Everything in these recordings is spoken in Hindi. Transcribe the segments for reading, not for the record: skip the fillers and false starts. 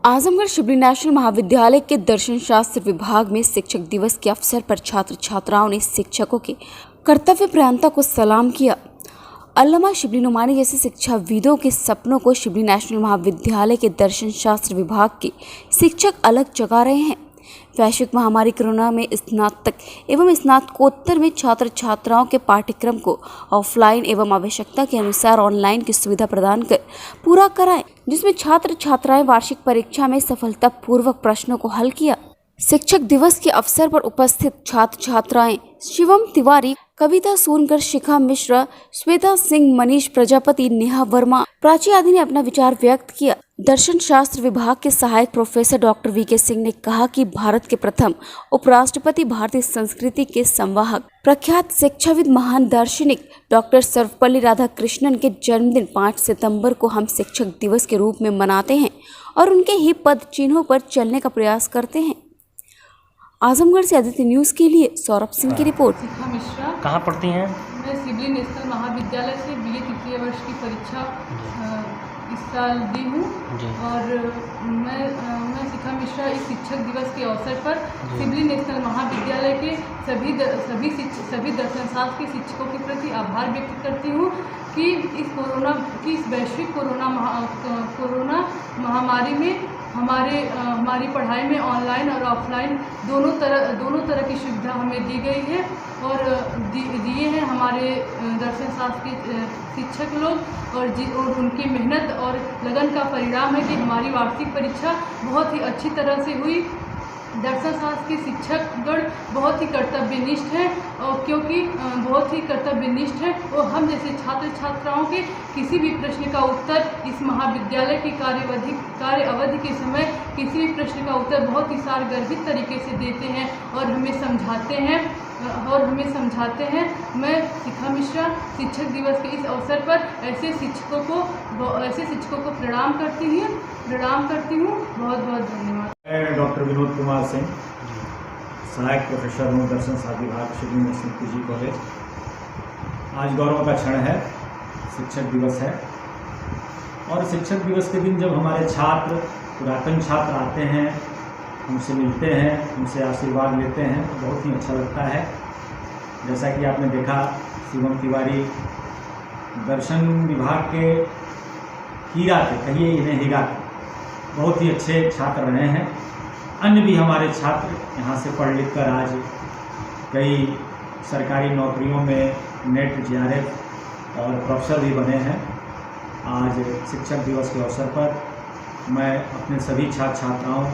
आजमगढ़ शिबली नेशनल महाविद्यालय के दर्शन शास्त्र विभाग में शिक्षक दिवस के अवसर पर छात्र छात्राओं ने शिक्षकों के कर्तव्य प्रयाणता को सलाम किया। अल्लामा शिबली नुमानी जैसे शिक्षाविदों के सपनों को शिबली नेशनल महाविद्यालय के दर्शन शास्त्र विभाग के शिक्षक अलग जगा रहे हैं। वैश्विक महामारी कोरोना में स्नातक एवं स्नातकोत्तर में छात्र छात्राओं के पाठ्यक्रम को ऑफलाइन एवं आवश्यकता के अनुसार ऑनलाइन की सुविधा प्रदान कर पूरा कराएं, जिसमें छात्र छात्राएं वार्षिक परीक्षा में सफलतापूर्वक प्रश्नों को हल किया। शिक्षक दिवस के अवसर पर उपस्थित छात्र छात्राएं शिवम तिवारी, कविता सोनकर, शिखा मिश्रा, श्वेता सिंह, मनीष प्रजापति, नेहा वर्मा, प्राची आदि ने अपना विचार व्यक्त किया। दर्शन शास्त्र विभाग के सहायक प्रोफेसर डॉक्टर वीके सिंह ने कहा कि भारत के प्रथम उपराष्ट्रपति, भारतीय संस्कृति के संवाहक, प्रख्यात शिक्षाविद, महान दार्शनिक डॉक्टर सर्वपल्ली राधाकृष्णन के जन्मदिन 5 सितंबर को हम शिक्षक दिवस के रूप में मनाते हैं और उनके ही पद चिन्हों पर चलने का प्रयास करते हैं। आजमगढ़ से आदित्य न्यूज़ के लिए सौरभ सिंह की रिपोर्ट। शिखा मिश्रा। कहाँ पढ़ती हैं? मैं शिबली नेशनल महाविद्यालय से BA तृतीय वर्ष की परीक्षा इस साल दी हूँ और मैं शिखा मिश्रा इस शिक्षक दिवस के अवसर पर शिबली नेशनल महाविद्यालय के सभी दर्शन शास्त्र के शिक्षकों के प्रति आभार व्यक्त करती हूँ कि इस वैश्विक कोरोना महामारी में हमारी पढ़ाई में ऑनलाइन और ऑफलाइन दोनों तरह की सुविधा हमें दी गई है और दिए हैं हमारे दर्शन शास्त्र के शिक्षक लोग और उनकी मेहनत और लगन का परिणाम है कि हमारी वार्षिक परीक्षा बहुत ही अच्छी तरह से हुई। दर्शन शास्त्र के शिक्षकगण बहुत ही कर्तव्यनिष्ठ हैं और क्योंकि बहुत ही कर्तव्यनिष्ठ है और हम जैसे छात्र छात्राओं के किसी भी प्रश्न का उत्तर इस महाविद्यालय की कार्य अवधि के समय किसी भी प्रश्न का उत्तर बहुत ही सारगर्भित तरीके से देते हैं और हमें समझाते हैं। मैं शिखा मिश्रा शिक्षक दिवस के इस अवसर पर ऐसे शिक्षकों को प्रणाम करती हूँ। बहुत बहुत धन्यवाद। मैं डॉक्टर विनोद कुमार सिंह, सहायक प्रोफेसर हूँ दर्शन शास्त्र विभाग शिबली नेशनल PG कॉलेज। आज गौरव का क्षण है, शिक्षक दिवस है और शिक्षक दिवस के दिन जब हमारे छात्र, पुरातन छात्र आते हैं, उनसे मिलते हैं, उनसे आशीर्वाद लेते हैं तो बहुत ही अच्छा लगता है। जैसा कि आपने देखा, शिवम तिवारी दर्शन विभाग के हीरा थे, कहिए इन्हें हीरा थे, बहुत ही अच्छे छात्र रहे हैं। अन्य भी हमारे छात्र यहाँ से पढ़ लिख कर आज कई सरकारी नौकरियों में नेट JRF और प्रोफेसर भी बने हैं। आज शिक्षक दिवस के अवसर पर मैं अपने सभी छात्र छात्राओं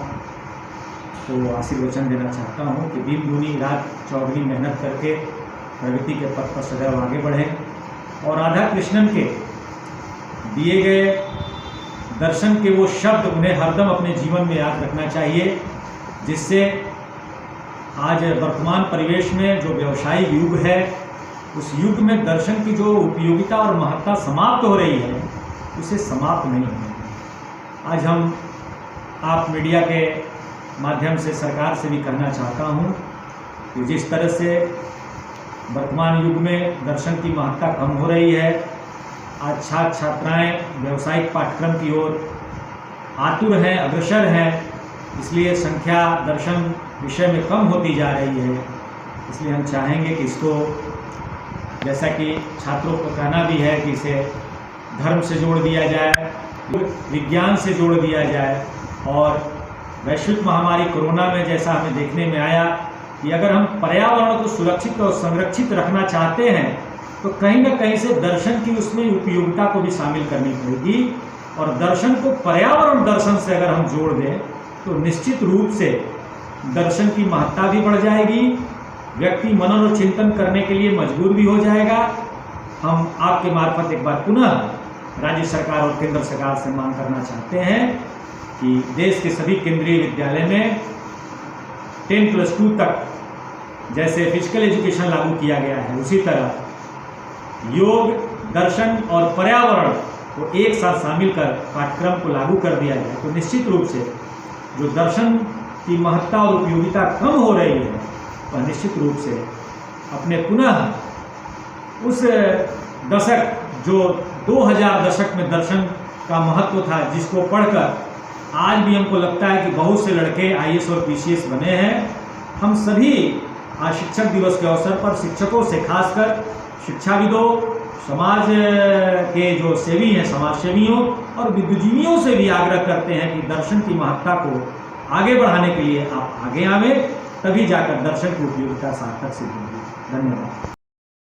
को आशीर्वचन देना चाहता हूँ कि दिन दूनी रात चौगुनी मेहनत करके प्रगति के पथ पर सदैव आगे बढ़ें और राधा कृष्णन के दिए गए दर्शन के वो शब्द उन्हें हरदम अपने जीवन में याद रखना चाहिए, जिससे आज वर्तमान परिवेश में जो व्यवसायिक युग है, उस युग में दर्शन की जो उपयोगिता और महत्ता समाप्त हो रही है, उसे समाप्त नहीं होगी। आज आप मीडिया के माध्यम से सरकार से भी कहना चाहता हूँ कि जिस तरह से वर्तमान युग में दर्शन की महत्ता कम हो रही है, आज छात्र छात्राएँ व्यावसायिक पाठ्यक्रम की ओर आतुर हैं, अग्रसर हैं, इसलिए संख्या दर्शन विषय में कम होती जा रही है। इसलिए हम चाहेंगे कि इसको, जैसा कि छात्रों को कहना भी है कि इसे धर्म से जोड़ दिया जाए, विज्ञान से जोड़ दिया जाए और वैश्विक महामारी कोरोना में जैसा हमें देखने में आया कि अगर हम पर्यावरण को सुरक्षित और संरक्षित रखना चाहते हैं तो कहीं न कहीं से दर्शन की उसमें उपयोगिता को भी शामिल करनी पड़ेगी और दर्शन को पर्यावरण दर्शन से अगर हम जोड़ दें तो निश्चित रूप से दर्शन की महत्ता भी बढ़ जाएगी, व्यक्ति मनन और चिंतन करने के लिए मजबूर भी हो जाएगा। हम आपके मार्फत एक बार पुनः राज्य सरकार और केंद्र सरकार से मांग करना चाहते हैं कि देश के सभी केंद्रीय विद्यालय में 10+2 तक जैसे फिजिकल एजुकेशन लागू किया गया है, उसी तरह योग, दर्शन और पर्यावरण को एक साथ शामिल कर पाठ्यक्रम को लागू कर दिया जाए तो निश्चित रूप से जो दर्शन की महत्ता और उपयोगिता कम हो रही है वह निश्चित रूप से अपने पुनः उस दशक जो 2000 दशक में दर्शन का महत्व था, जिसको पढ़कर आज भी हमको लगता है कि बहुत से लड़के IAS और PCS बने हैं। हम सभी आज शिक्षक दिवस के अवसर पर शिक्षकों से खासकर शिक्षाविदों, समाज के जो सेवी हैं, समाज सेवियों और विद्युजीवियों से भी आग्रह करते हैं कि दर्शन की महत्ता को आगे बढ़ाने के लिए आप आगे आवें, तभी जाकर दर्शन की उपयोगिता सार्थक सिद्ध होगी। धन्यवाद।